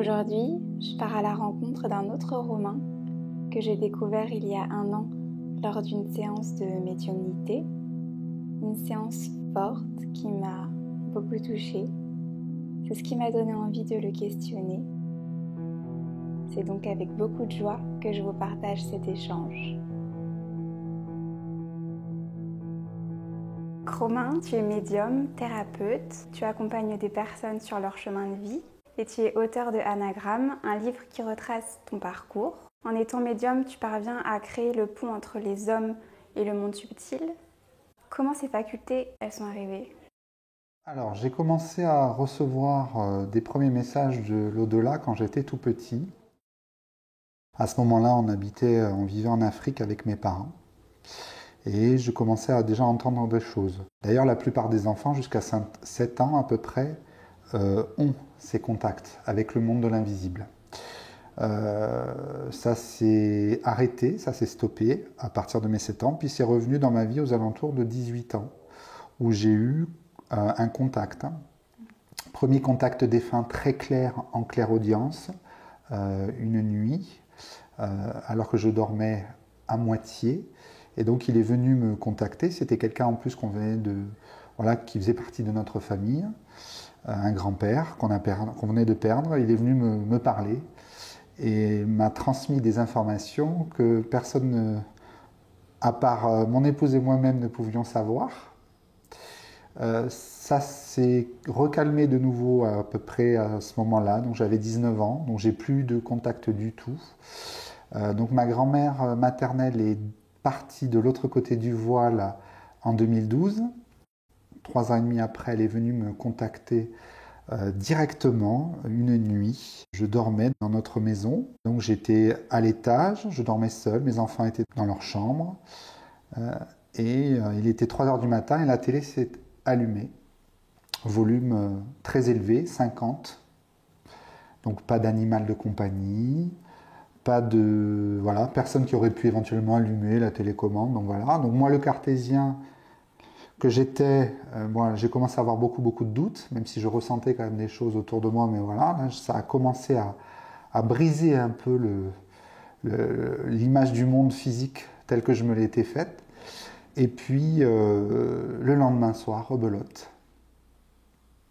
Aujourd'hui, je pars à la rencontre d'un autre Romain que j'ai découvert il y a 1 an lors d'une séance de médiumnité. Une séance forte qui m'a beaucoup touchée. C'est ce qui m'a donné envie de le questionner. C'est donc avec beaucoup de joie que je vous partage cet échange. Romain, tu es médium, thérapeute, tu accompagnes des personnes sur leur chemin de vie et tu es auteur de Anagramme, un livre qui retrace ton parcours. En étant médium, tu parviens à créer le pont entre les hommes et le monde subtil. Comment ces facultés, elles sont arrivées ? Alors, j'ai commencé à recevoir des premiers messages de l'au-delà quand j'étais tout petit. À ce moment-là, on vivait en Afrique avec mes parents. Et je commençais à déjà entendre des choses. D'ailleurs, la plupart des enfants, jusqu'à 7 ans à peu près, ont ces contacts avec le monde de l'invisible. Ça s'est arrêté, ça s'est stoppé à partir de mes 7 ans, puis c'est revenu dans ma vie aux alentours de 18 ans, où j'ai eu un contact. Premier contact défunt très clair en clairaudience, une nuit, alors que je dormais à moitié. Et donc il est venu me contacter. C'était quelqu'un en plus qui faisait partie de notre famille, un grand-père qu'on venait de perdre. Il est venu me parler et m'a transmis des informations que personne, à part mon épouse et moi-même, ne pouvions savoir. Ça s'est recalmé de nouveau à peu près à ce moment-là, donc j'avais 19 ans, donc j'ai plus de contact du tout. Donc ma grand-mère maternelle est partie de l'autre côté du voile en 2012. 3 ans et demi après, elle est venue me contacter directement une nuit. Je dormais dans notre maison, donc j'étais à l'étage, je dormais seul, mes enfants étaient dans leur chambre, il était 3 heures du matin et la télé s'est allumée. Volume très élevé, 50. Donc pas d'animal de compagnie, personne qui aurait pu éventuellement allumer la télécommande. Donc voilà. Donc moi, le cartésien que j'étais, j'ai commencé à avoir beaucoup de doutes, même si je ressentais quand même des choses autour de moi. Mais voilà, là, ça a commencé à briser un peu l'image du monde physique telle que je me l'étais faite. Et puis le lendemain soir, rebelote.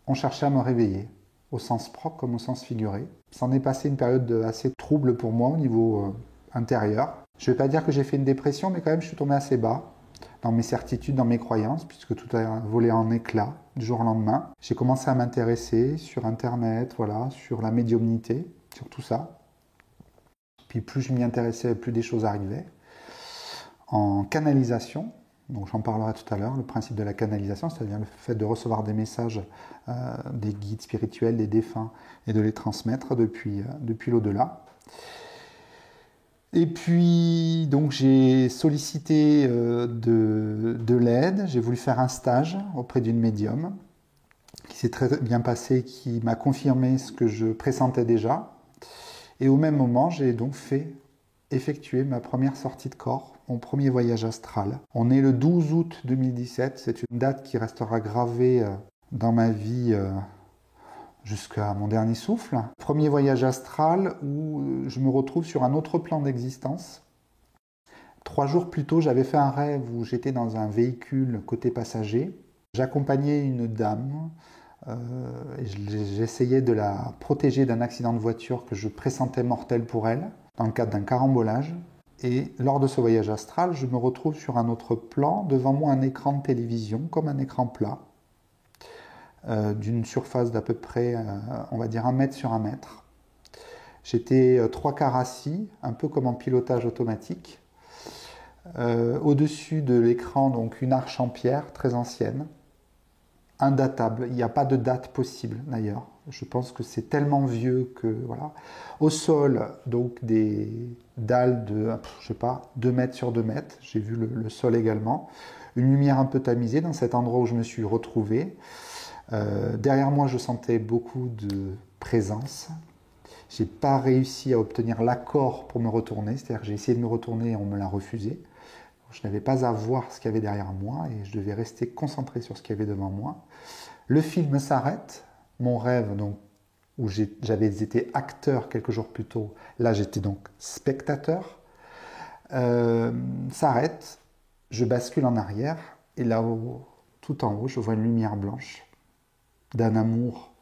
On cherchait à me réveiller, au sens propre comme au sens figuré. S'en est passé une période assez trouble pour moi au niveau intérieur. Je ne vais pas dire que j'ai fait une dépression, mais quand même je suis tombé assez bas dans mes certitudes, dans mes croyances, puisque tout a volé en éclats du jour au lendemain. J'ai commencé à m'intéresser sur Internet, sur la médiumnité, sur tout ça. Puis plus je m'y intéressais, plus des choses arrivaient. En canalisation, donc j'en parlerai tout à l'heure, le principe de la canalisation, c'est-à-dire le fait de recevoir des messages des guides spirituels, des défunts, et de les transmettre depuis l'au-delà. Et puis, donc j'ai sollicité de l'aide, j'ai voulu faire un stage auprès d'une médium, qui s'est très bien passé, qui m'a confirmé ce que je pressentais déjà. Et au même moment, j'ai donc effectué ma première sortie de corps, mon premier voyage astral. On est le 12 août 2017, c'est une date qui restera gravée dans ma vie jusqu'à mon dernier souffle. Premier voyage astral où je me retrouve sur un autre plan d'existence. 3 jours plus tôt, j'avais fait un rêve où j'étais dans un véhicule côté passager. J'accompagnais une dame. J'essayais de la protéger d'un accident de voiture que je pressentais mortel pour elle, dans le cadre d'un carambolage. Et lors de ce voyage astral, je me retrouve sur un autre plan, devant moi un écran de télévision, comme un écran plat, d'une surface d'à peu près, on va dire 1 mètre sur 1 mètre. J'étais 3/4 assis, un peu comme en pilotage automatique. Au-dessus de l'écran, donc une arche en pierre, très ancienne, indatable. Il n'y a pas de date possible d'ailleurs. Je pense que c'est tellement vieux que voilà. Au sol, donc des dalles de, 2 mètres sur 2 mètres. J'ai vu le sol également. Une lumière un peu tamisée dans cet endroit où je me suis retrouvé. Derrière moi, je sentais beaucoup de présence. J'ai pas réussi à obtenir l'accord pour me retourner. C'est-à-dire que j'ai essayé de me retourner et on me l'a refusé. Je n'avais pas à voir ce qu'il y avait derrière moi et je devais rester concentré sur ce qu'il y avait devant moi. Le film s'arrête, mon rêve donc où j'avais été acteur quelques jours plus tôt, là j'étais donc spectateur, s'arrête, je bascule en arrière, et là-haut, tout en haut, je vois une lumière blanche d'un amour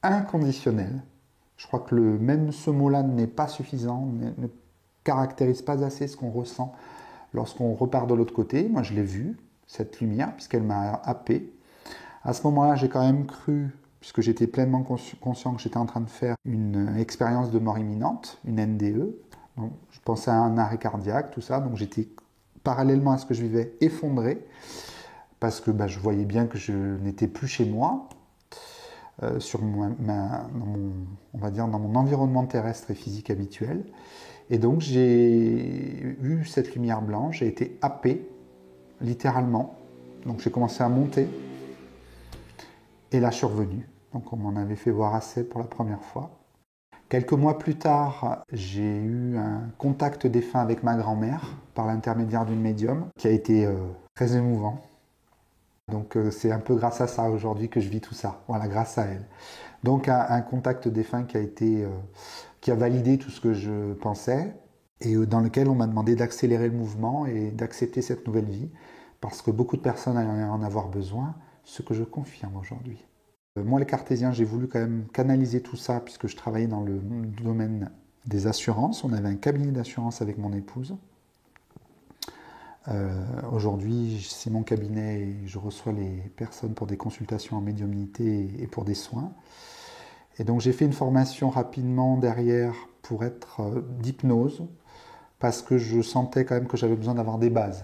inconditionnel. Je crois que même ce mot-là n'est pas suffisant, ne caractérise pas assez ce qu'on ressent lorsqu'on repart de l'autre côté. Moi, je l'ai vue, cette lumière, puisqu'elle m'a happé. À ce moment-là, j'ai quand même cru, puisque j'étais pleinement conscient que j'étais en train de faire une expérience de mort imminente, une NDE. Donc, je pensais à un arrêt cardiaque, tout ça. Donc, j'étais, parallèlement à ce que je vivais, effondré, parce que je voyais bien que je n'étais plus chez moi, on va dire, dans mon environnement terrestre et physique habituel. Et donc j'ai eu cette lumière blanche, j'ai été happé, littéralement. Donc j'ai commencé à monter, et là je suis revenu. Donc on m'en avait fait voir assez pour la première fois. Quelques mois plus tard, j'ai eu un contact défunt avec ma grand-mère, par l'intermédiaire d'une médium, qui a été très émouvant. Donc c'est un peu grâce à ça aujourd'hui que je vis tout ça, voilà, grâce à elle. Donc un contact défunt qui a validé tout ce que je pensais, et dans lequel on m'a demandé d'accélérer le mouvement et d'accepter cette nouvelle vie, parce que beaucoup de personnes allaient en avoir besoin, ce que je confirme aujourd'hui. Moi, les cartésiens, j'ai voulu quand même canaliser tout ça, puisque je travaillais dans le domaine des assurances. On avait un cabinet d'assurance avec mon épouse. Aujourd'hui, c'est mon cabinet et je reçois les personnes pour des consultations en médiumnité et pour des soins. Et donc j'ai fait une formation rapidement derrière pour être d'hypnose, parce que je sentais quand même que j'avais besoin d'avoir des bases.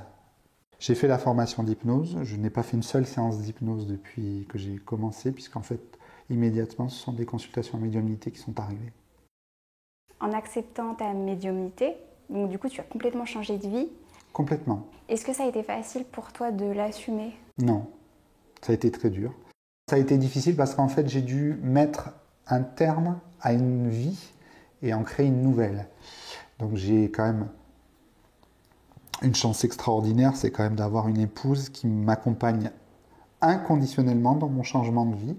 J'ai fait la formation d'hypnose, je n'ai pas fait une seule séance d'hypnose depuis que j'ai commencé, puisqu'en fait, immédiatement, ce sont des consultations en médiumnité qui sont arrivées. En acceptant ta médiumnité, donc du coup tu as complètement changé de vie. Complètement. Est-ce que ça a été facile pour toi de l'assumer? Non, ça a été très dur. Ça a été difficile parce qu'en fait, j'ai dû mettre un terme à une vie et en créer une nouvelle. Donc j'ai quand même une chance extraordinaire, c'est quand même d'avoir une épouse qui m'accompagne inconditionnellement dans mon changement de vie,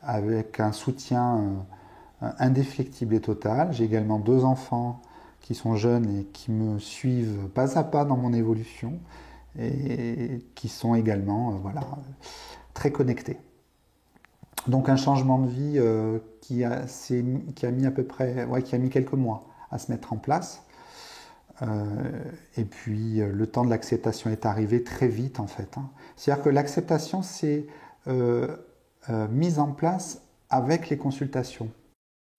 avec un soutien indéfectible et total. J'ai également 2 enfants qui sont jeunes et qui me suivent pas à pas dans mon évolution, et qui sont également très connectés. Donc un changement de vie qui a mis à peu près, qui a mis quelques mois à se mettre en place. Et puis le temps de l'acceptation est arrivé très vite en fait. C'est-à-dire que l'acceptation s'est mise en place avec les consultations.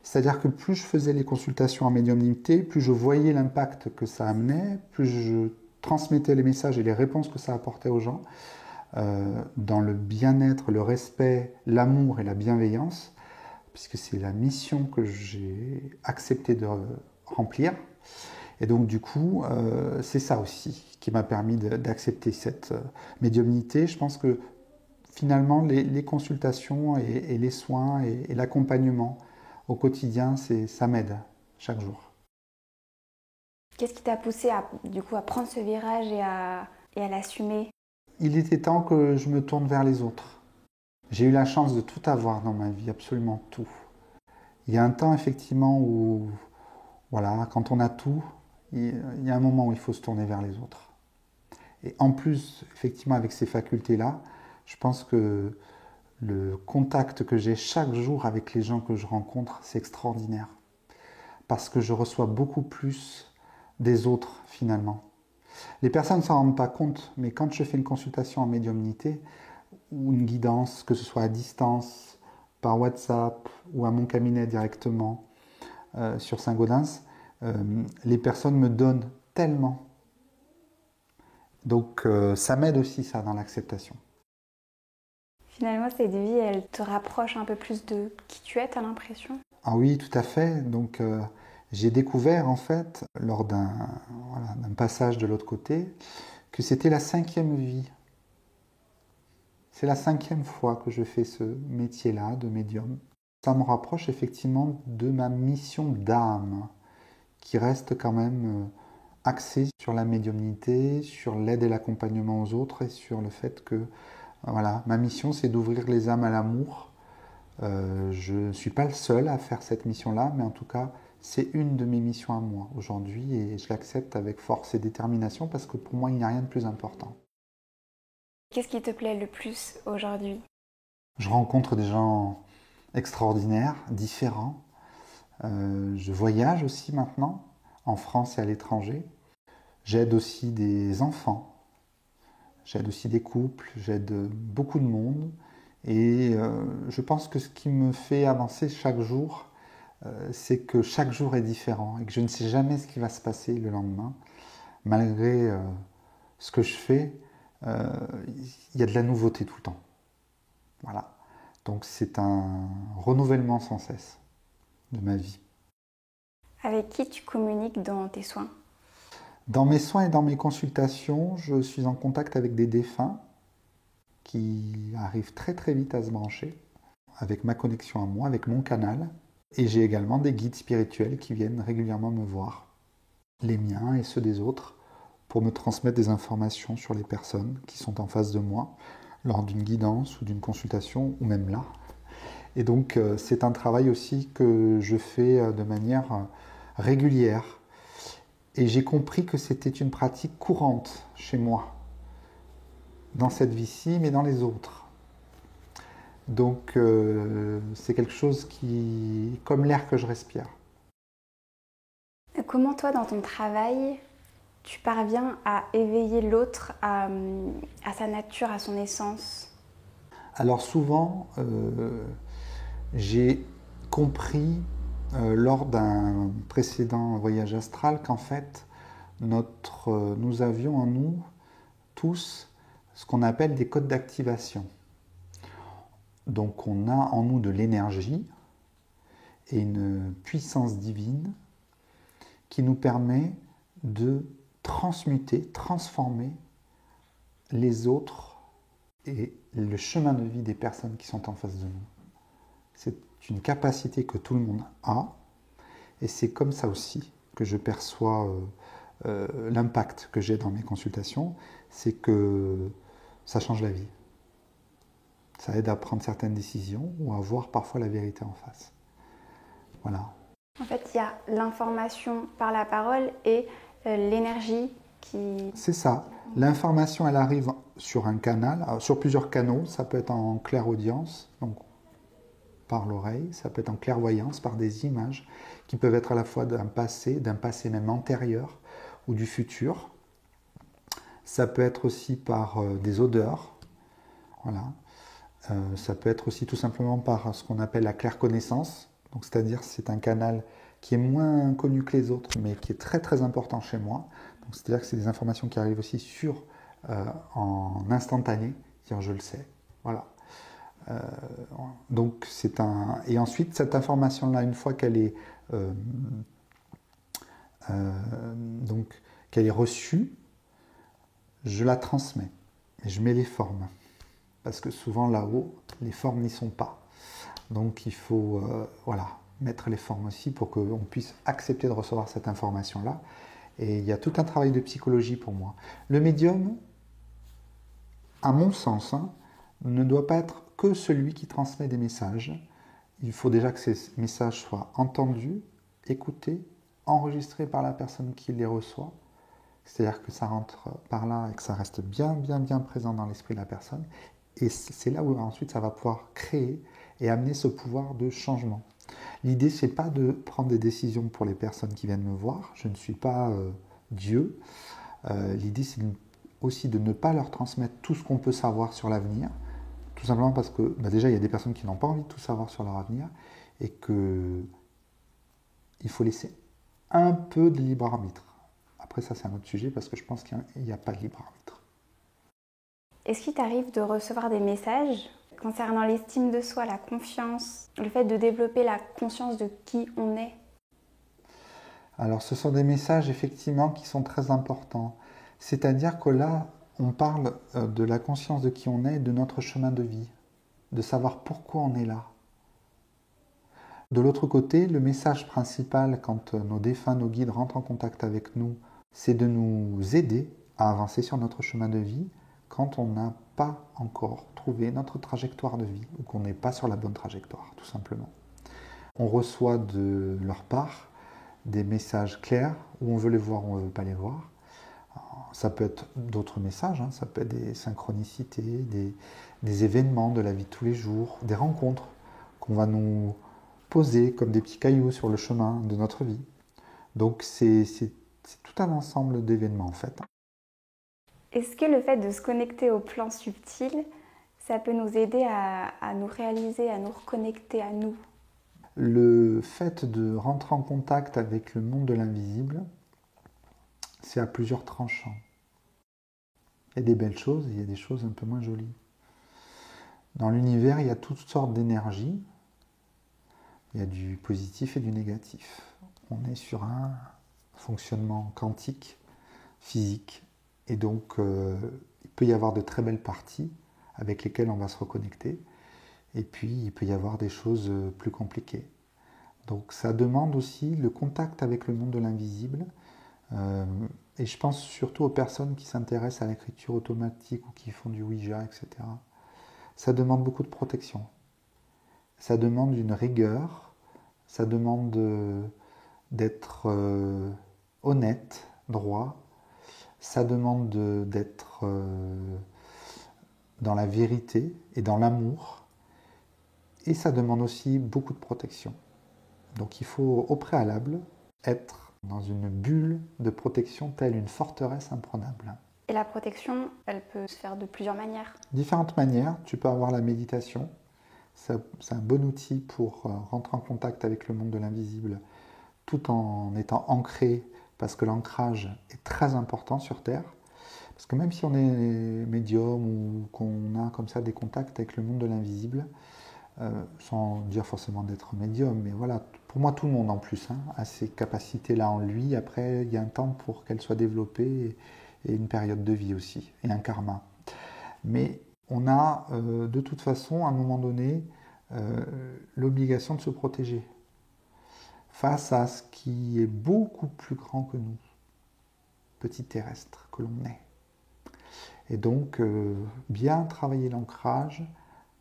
C'est-à-dire que plus je faisais les consultations en médiumnité, plus je voyais l'impact que ça amenait, plus je transmettais les messages et les réponses que ça apportait aux gens, dans le bien-être, le respect, l'amour et la bienveillance, puisque c'est la mission que j'ai accepté de remplir. Et donc du coup, c'est ça aussi qui m'a permis d'accepter cette médiumnité. Je pense que finalement, les consultations et les soins et l'accompagnement au quotidien, ça m'aide chaque jour. Qu'est-ce qui t'a poussé à prendre ce virage et à l'assumer? Il était temps que je me tourne vers les autres. J'ai eu la chance de tout avoir dans ma vie, absolument tout. Il y a un temps effectivement où, quand on a tout, il y a un moment où il faut se tourner vers les autres. Et en plus, effectivement, avec ces facultés-là, je pense que le contact que j'ai chaque jour avec les gens que je rencontre, c'est extraordinaire. Parce que je reçois beaucoup plus des autres, finalement. Les personnes ne s'en rendent pas compte, mais quand je fais une consultation en médiumnité, ou une guidance, que ce soit à distance, par WhatsApp, ou à mon cabinet directement, sur Saint-Gaudens, les personnes me donnent tellement. Donc ça m'aide aussi, ça, dans l'acceptation. Finalement, cette vie, elle te rapproche un peu plus de qui tu es, t'as l'impression? Ah oui, tout à fait. Donc j'ai découvert, en fait, lors d'un passage de l'autre côté, que c'était la 5e vie. C'est la 5e fois que je fais ce métier-là de médium. Ça me rapproche effectivement de ma mission d'âme, qui reste quand même axée sur la médiumnité, sur l'aide et l'accompagnement aux autres, et sur le fait que ma mission, c'est d'ouvrir les âmes à l'amour, Je ne suis pas le seul à faire cette mission-là, mais en tout cas, c'est une de mes missions à moi aujourd'hui et je l'accepte avec force et détermination parce que pour moi, il n'y a rien de plus important. Qu'est-ce qui te plaît le plus aujourd'hui? Je rencontre des gens extraordinaires, différents. Je voyage aussi maintenant, en France et à l'étranger. J'aide aussi des enfants, j'aide aussi des couples, j'aide beaucoup de monde. Et je pense que ce qui me fait avancer chaque jour, c'est que chaque jour est différent et que je ne sais jamais ce qui va se passer le lendemain. Malgré ce que je fais, il y a de la nouveauté tout le temps. Voilà. Donc c'est un renouvellement sans cesse de ma vie. Avec qui tu communiques dans tes soins? Dans mes soins et dans mes consultations, je suis en contact avec des défunts qui arrivent très très vite à se brancher avec ma connexion à moi, avec mon canal. Et j'ai également des guides spirituels qui viennent régulièrement me voir, les miens et ceux des autres, pour me transmettre des informations sur les personnes qui sont en face de moi lors d'une guidance ou d'une consultation, ou même là. Et donc c'est un travail aussi que je fais de manière régulière. Et j'ai compris que c'était une pratique courante chez moi, dans cette vie-ci, mais dans les autres. Donc c'est quelque chose qui, comme l'air que je respire. Comment toi, dans ton travail, tu parviens à éveiller l'autre à sa nature, à son essence? Alors souvent, j'ai compris lors d'un précédent voyage astral qu'en fait, nous avions en nous tous ce qu'on appelle des codes d'activation. Donc on a en nous de l'énergie et une puissance divine qui nous permet de transmuter, transformer les autres et le chemin de vie des personnes qui sont en face de nous. C'est une capacité que tout le monde a et c'est comme ça aussi que je perçois l'impact que j'ai dans mes consultations, c'est que ça change la vie. Ça aide à prendre certaines décisions ou à voir parfois la vérité en face. Voilà. En fait, il y a l'information par la parole et l'énergie qui... C'est ça. L'information, elle arrive sur un canal, sur plusieurs canaux. Ça peut être en clairaudience, donc par l'oreille. Ça peut être en clairvoyance, par des images qui peuvent être à la fois d'un passé même antérieur ou du futur. Ça peut être aussi par des odeurs. Voilà. Ça peut être aussi tout simplement par ce qu'on appelle la clairconnaissance. Donc, c'est-à-dire c'est un canal qui est moins connu que les autres, mais qui est très très important chez moi. Donc, c'est-à-dire que c'est des informations qui arrivent aussi en instantané, c'est-à-dire je le sais. Voilà. Donc c'est un... Et ensuite, cette information-là, une fois qu'elle est, qu'elle est reçue, je la transmets et je mets les formes. Parce que souvent là-haut, les formes n'y sont pas. Donc il faut mettre les formes aussi pour qu'on puisse accepter de recevoir cette information-là. Et il y a tout un travail de psychologie pour moi. Le médium, à mon sens, ne doit pas être que celui qui transmet des messages. Il faut déjà que ces messages soient entendus, écoutés, enregistrés par la personne qui les reçoit. C'est-à-dire que ça rentre par là et que ça reste bien, bien, bien présent dans l'esprit de la personne. Et c'est là où ensuite ça va pouvoir créer et amener ce pouvoir de changement. L'idée, c'est pas de prendre des décisions pour les personnes qui viennent me voir. Je ne suis pas Dieu. L'idée, c'est aussi de ne pas leur transmettre tout ce qu'on peut savoir sur l'avenir. Tout simplement parce que déjà, il y a des personnes qui n'ont pas envie de tout savoir sur leur avenir et qu'il faut laisser un peu de libre arbitre. Après, ça, c'est un autre sujet parce que je pense qu'il n'y a pas de libre arbitre. Est-ce qu'il t'arrive de recevoir des messages concernant l'estime de soi, la confiance, le fait de développer la conscience de qui on est? Alors, ce sont des messages effectivement qui sont très importants. C'est-à-dire que là, on parle de la conscience de qui on est et de notre chemin de vie, de savoir pourquoi on est là. De l'autre côté, le message principal quand nos défunts, nos guides rentrent en contact avec nous, c'est de nous aider à avancer sur notre chemin de vie, quand on n'a pas encore trouvé notre trajectoire de vie ou qu'on n'est pas sur la bonne trajectoire, tout simplement. On reçoit de leur part des messages clairs où on veut les voir ou on ne veut pas les voir. Ça peut être d'autres messages, ça peut être des synchronicités, des événements de la vie de tous les jours, des rencontres qu'on va nous poser comme des petits cailloux sur le chemin de notre vie. Donc c'est tout un ensemble d'événements en fait. Est-ce que le fait de se connecter au plan subtil, ça peut nous aider à nous réaliser, à nous reconnecter à nous? Le fait de rentrer en contact avec le monde de l'invisible, c'est à plusieurs tranchants. Il y a des belles choses, il y a des choses un peu moins jolies. Dans l'univers, il y a toutes sortes d'énergies. Il y a du positif et du négatif. On est sur un fonctionnement quantique, physique, et donc il peut y avoir de très belles parties avec lesquelles on va se reconnecter, et puis il peut y avoir des choses plus compliquées. Donc ça demande aussi le contact avec le monde de l'invisible, et je pense surtout aux personnes qui s'intéressent à l'écriture automatique ou qui font du Ouija, etc. Ça demande beaucoup de protection. Ça demande une rigueur, ça demande d'être honnête, droit, ça demande d'être dans la vérité et dans l'amour, et ça demande aussi beaucoup de protection. Donc il faut au préalable être dans une bulle de protection telle une forteresse imprenable. Et la protection, elle peut se faire de plusieurs manières. Différentes manières, tu peux avoir la méditation, c'est un bon outil pour rentrer en contact avec le monde de l'invisible tout en étant ancré, parce que l'ancrage est très important sur Terre. Parce que même si on est médium ou qu'on a comme ça des contacts avec le monde de l'invisible, sans dire forcément d'être médium, mais voilà, pour moi tout le monde en plus a ces capacités-là en lui. Après, il y a un temps pour qu'elles soient développées et une période de vie aussi, et un karma. Mais on a de toute façon, à un moment donné, l'obligation de se protéger face à ce qui est beaucoup plus grand que nous, petit terrestre que l'on est. Et donc, bien travailler l'ancrage,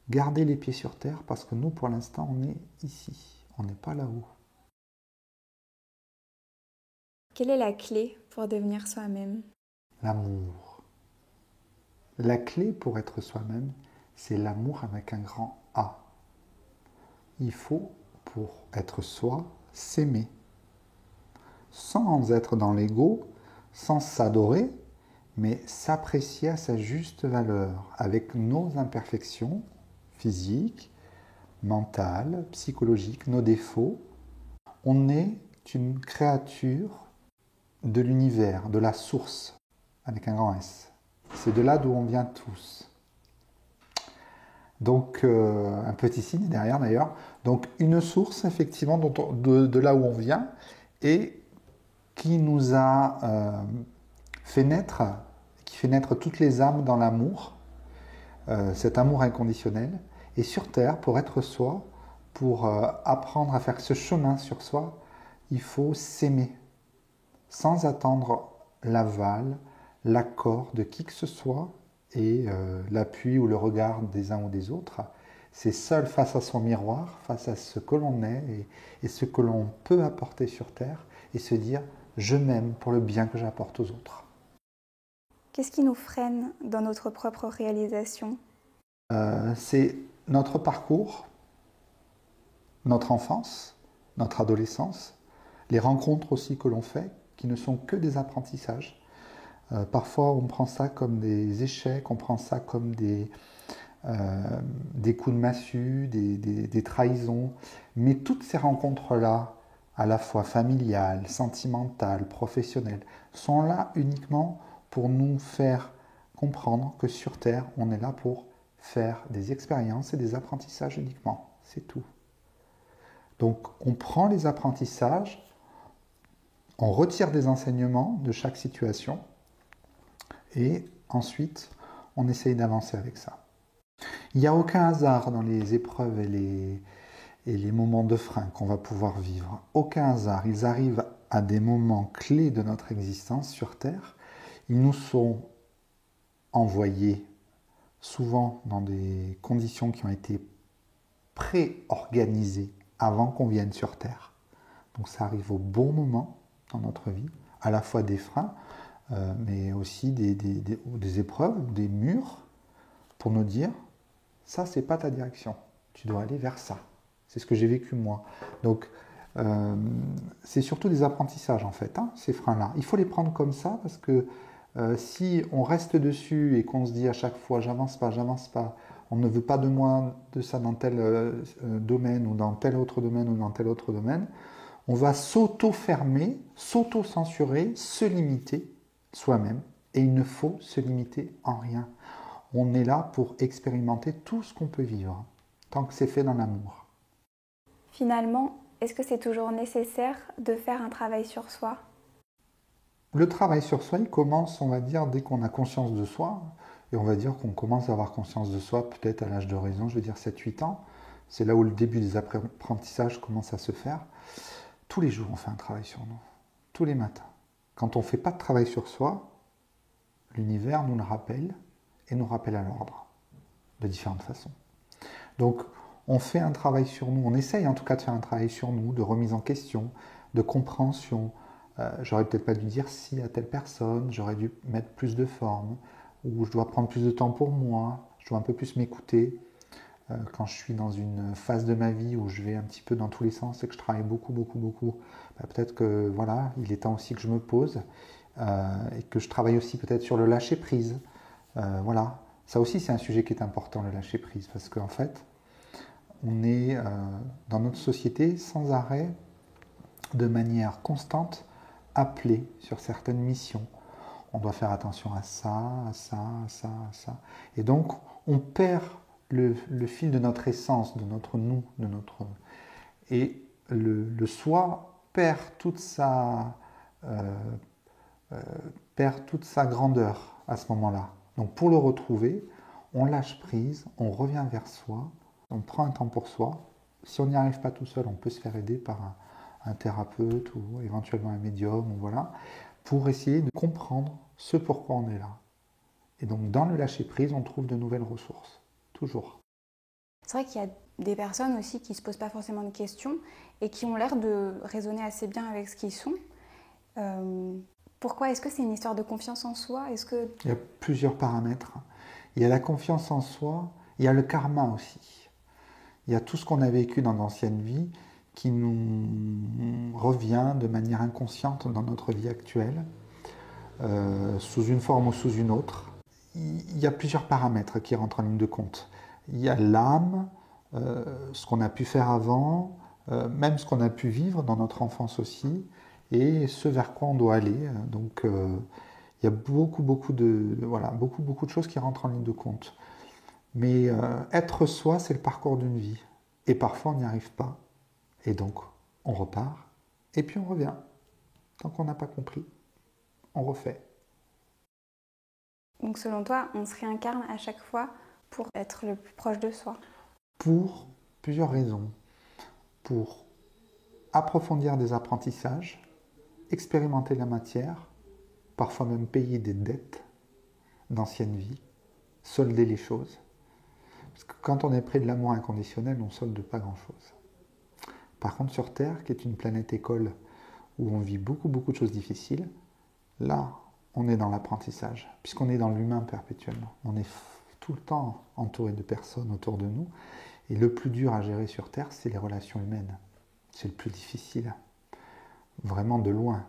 garder les pieds sur terre, parce que nous, pour l'instant, on est ici, on n'est pas là-haut. Quelle est la clé pour devenir soi-même? L'amour. La clé pour être soi-même, c'est l'amour avec un grand A. Il faut, pour être soi, s'aimer. Sans être dans l'ego, sans s'adorer, mais s'apprécier à sa juste valeur, avec nos imperfections physiques, mentales, psychologiques, nos défauts. On est une créature de l'univers, de la source, avec un grand S. C'est de là d'où on vient tous. Donc, un petit signe derrière d'ailleurs. Donc, une source, effectivement, de là où on vient et qui nous a fait naître, qui fait naître toutes les âmes dans l'amour, cet amour inconditionnel. Et sur Terre, pour être soi, pour apprendre à faire ce chemin sur soi, il faut s'aimer, sans attendre l'aval, l'accord de qui que ce soit et l'appui ou le regard des uns ou des autres. C'est seul face à son miroir, face à ce que l'on est et ce que l'on peut apporter sur Terre, et se dire « je m'aime pour le bien que j'apporte aux autres ». Qu'est-ce qui nous freine dans notre propre réalisation? C'est notre parcours, notre enfance, notre adolescence, les rencontres aussi que l'on fait, qui ne sont que des apprentissages. Parfois, on prend ça comme des échecs, on prend ça comme des coups de massue, des trahisons. Mais toutes ces rencontres-là, à la fois familiales, sentimentales, professionnelles, sont là uniquement pour nous faire comprendre que sur Terre, on est là pour faire des expériences et des apprentissages uniquement. C'est tout. Donc, on prend les apprentissages, on retire des enseignements de chaque situation et ensuite, on essaye d'avancer avec ça. Il n'y a aucun hasard dans les épreuves et les moments de frein qu'on va pouvoir vivre. Aucun hasard. Ils arrivent à des moments clés de notre existence sur Terre. Ils nous sont envoyés souvent dans des conditions qui ont été pré-organisées avant qu'on vienne sur Terre. Donc ça arrive au bon moment dans notre vie, à la fois des freins, mais aussi des épreuves ou des murs pour nous dire ça, c'est pas ta direction, tu dois aller vers ça. C'est ce que j'ai vécu moi. Donc c'est surtout des apprentissages en fait, hein, ces freins-là. Il faut les prendre comme ça parce que si on reste dessus et qu'on se dit à chaque fois j'avance pas, on ne veut pas de moi de ça dans tel domaine ou dans tel autre domaine ou dans tel autre domaine, on va s'auto-fermer, s'auto-censurer, se limiter soi-même. Et il ne faut se limiter en rien. On est là pour expérimenter tout ce qu'on peut vivre, tant que c'est fait dans l'amour. Finalement, est-ce que c'est toujours nécessaire de faire un travail sur soi ? Le travail sur soi, il commence, on va dire, dès qu'on a conscience de soi. Et on va dire qu'on commence à avoir conscience de soi peut-être à l'âge de raison, je veux dire 7-8 ans. C'est là où le début des apprentissages commence à se faire. Tous les jours, on fait un travail sur nous. Tous les matins. Quand on ne fait pas de travail sur soi, l'univers nous le rappelle et nous rappelle à l'ordre, de différentes façons. Donc, on fait un travail sur nous. On essaye en tout cas de faire un travail sur nous, de remise en question, de compréhension. J'aurais peut-être pas dû dire si à telle personne, j'aurais dû mettre plus de forme, ou je dois prendre plus de temps pour moi, je dois un peu plus m'écouter. Quand je suis dans une phase de ma vie où je vais un petit peu dans tous les sens et que je travaille beaucoup, peut-être que voilà, il est temps aussi que je me pose et que je travaille aussi peut-être sur le lâcher prise. Voilà, ça aussi c'est un sujet qui est important, le lâcher prise, parce qu'en fait, on est dans notre société sans arrêt, de manière constante, appelé sur certaines missions. On doit faire attention à ça, à ça, à ça, à ça. Et donc, on perd le fil de notre essence, de notre nous, de notre... Et le soi perd toute sa grandeur à ce moment-là. Donc pour le retrouver, on lâche prise, on revient vers soi, on prend un temps pour soi. Si on n'y arrive pas tout seul, on peut se faire aider par un thérapeute ou éventuellement un médium, ou voilà, pour essayer de comprendre ce pourquoi on est là. Et donc dans le lâcher prise, on trouve de nouvelles ressources. Toujours. C'est vrai qu'il y a des personnes aussi qui ne se posent pas forcément de questions et qui ont l'air de raisonner assez bien avec ce qu'ils sont. Pourquoi ? Est-ce que c'est une histoire de confiance en soi ? Il y a plusieurs paramètres. Il y a la confiance en soi, il y a le karma aussi. Il y a tout ce qu'on a vécu dans d'anciennes vies qui nous revient de manière inconsciente dans notre vie actuelle, sous une forme ou sous une autre. Il y a plusieurs paramètres qui rentrent en ligne de compte. Il y a l'âme, ce qu'on a pu faire avant, même ce qu'on a pu vivre dans notre enfance aussi, et ce vers quoi on doit aller. Donc, il y a beaucoup de choses qui rentrent en ligne de compte. Mais être soi, c'est le parcours d'une vie. Et parfois, on n'y arrive pas. Et donc, on repart, et puis on revient. Tant qu'on n'a pas compris, on refait. Donc selon toi, on se réincarne à chaque fois pour être le plus proche de soi ? Pour plusieurs raisons. Pour approfondir des apprentissages, expérimenter la matière, parfois même payer des dettes d'anciennes vies, solder les choses. Parce que quand on est près de l'amour inconditionnel, on ne solde pas grand-chose. Par contre, sur Terre, qui est une planète école où on vit beaucoup de choses difficiles, là, on est dans l'apprentissage, puisqu'on est dans l'humain perpétuellement. On est tout le temps entouré de personnes autour de nous. Et le plus dur à gérer sur Terre, c'est les relations humaines. C'est le plus difficile, vraiment de loin.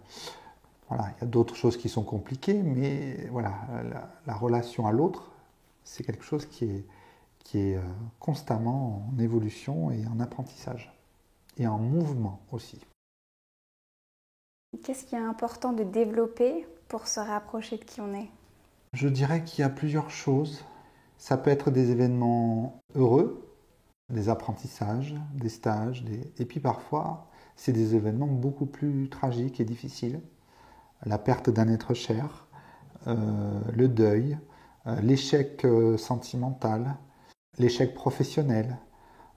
Voilà, il y a d'autres choses qui sont compliquées, mais voilà, la relation à l'autre, c'est quelque chose qui est constamment en évolution et en apprentissage. Et en mouvement aussi. Qu'est-ce qui est important de développer pour se rapprocher de qui on est ? Je dirais qu'il y a plusieurs choses. Ça peut être des événements heureux, des apprentissages, des stages, et puis parfois, c'est des événements beaucoup plus tragiques et difficiles. La perte d'un être cher, le deuil, l'échec sentimental, l'échec professionnel,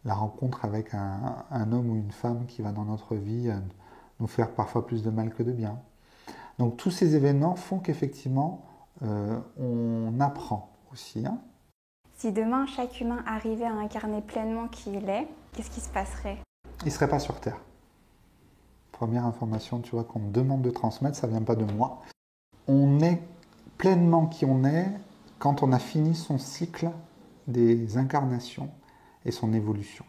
la rencontre avec un homme ou une femme qui va dans notre vie nous faire parfois plus de mal que de bien. Donc tous ces événements font qu'effectivement, On apprend aussi. Hein. Si demain chaque humain arrivait à incarner pleinement qui il est, qu'est-ce qui se passerait? Il ne serait pas sur Terre. Première information, tu vois, qu'on me demande de transmettre, ça ne vient pas de moi. On est pleinement qui on est quand on a fini son cycle des incarnations et son évolution.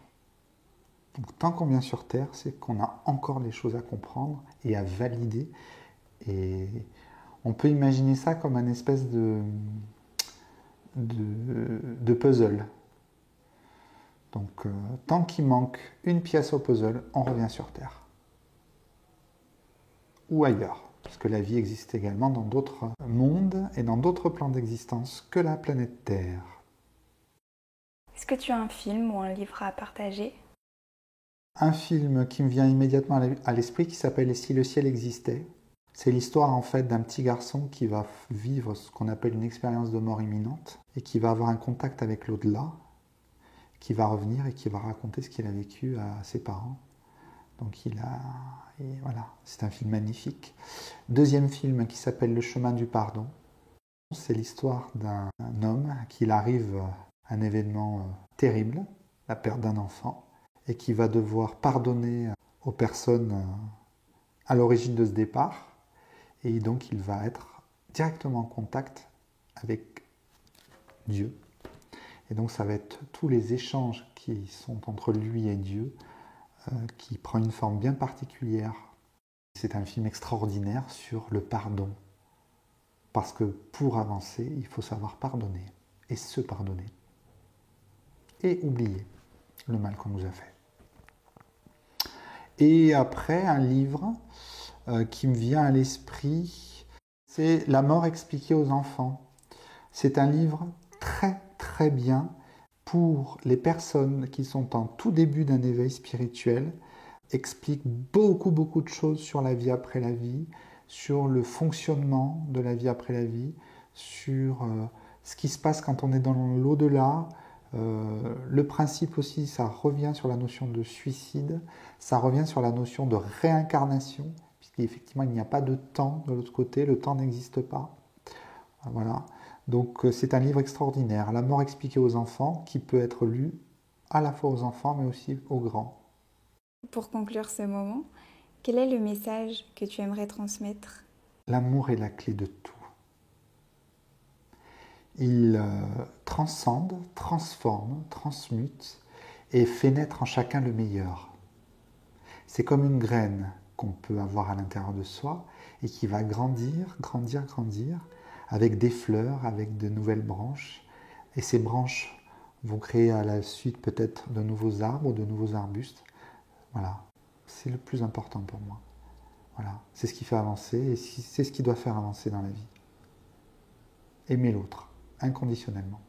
Donc tant qu'on vient sur Terre, c'est qu'on a encore des choses à comprendre et à valider. Et on peut imaginer ça comme un espèce de puzzle. Donc tant qu'il manque une pièce au puzzle, on revient sur Terre. Ou ailleurs, parce que la vie existe également dans d'autres mondes et dans d'autres plans d'existence que la planète Terre. Est-ce que tu as un film ou un livre à partager? Un film qui me vient immédiatement à l'esprit qui s'appelle « Et si le ciel existait ». C'est l'histoire en fait d'un petit garçon qui va vivre ce qu'on appelle une expérience de mort imminente et qui va avoir un contact avec l'au-delà, qui va revenir et qui va raconter ce qu'il a vécu à ses parents. Donc voilà, c'est un film magnifique. Deuxième film qui s'appelle Le chemin du pardon. C'est l'histoire d'un homme à qui il arrive un événement terrible, la perte d'un enfant, et qui va devoir pardonner aux personnes à l'origine de ce départ. Et donc il va être directement en contact avec Dieu. Et donc ça va être tous les échanges qui sont entre lui et Dieu, qui prend une forme bien particulière. C'est un film extraordinaire sur le pardon. Parce que pour avancer, il faut savoir pardonner et se pardonner. Et oublier le mal qu'on nous a fait. Et après, un livre qui me vient à l'esprit, c'est La mort expliquée aux enfants. C'est un livre très très bien pour les personnes qui sont en tout début d'un éveil spirituel, explique beaucoup de choses sur la vie après la vie, sur le fonctionnement de la vie après la vie, sur ce qui se passe quand on est dans l'au-delà. Le principe aussi, ça revient sur la notion de suicide, ça revient sur la notion de réincarnation, puisqu'effectivement il n'y a pas de temps de l'autre côté, le temps n'existe pas. Voilà. Donc c'est un livre extraordinaire, La mort expliquée aux enfants, qui peut être lu à la fois aux enfants mais aussi aux grands. Pour conclure ce moment, quel est le message que tu aimerais transmettre? L'amour est la clé de tout. Il transcende, transforme, transmute et fait naître en chacun le meilleur. C'est comme une graine qu'on peut avoir à l'intérieur de soi et qui va grandir, grandir, grandir, avec des fleurs, avec de nouvelles branches. Et ces branches vont créer à la suite peut-être de nouveaux arbres, de nouveaux arbustes. Voilà, c'est le plus important pour moi. Voilà, c'est ce qui fait avancer et c'est ce qui doit faire avancer dans la vie. Aimer l'autre, inconditionnellement.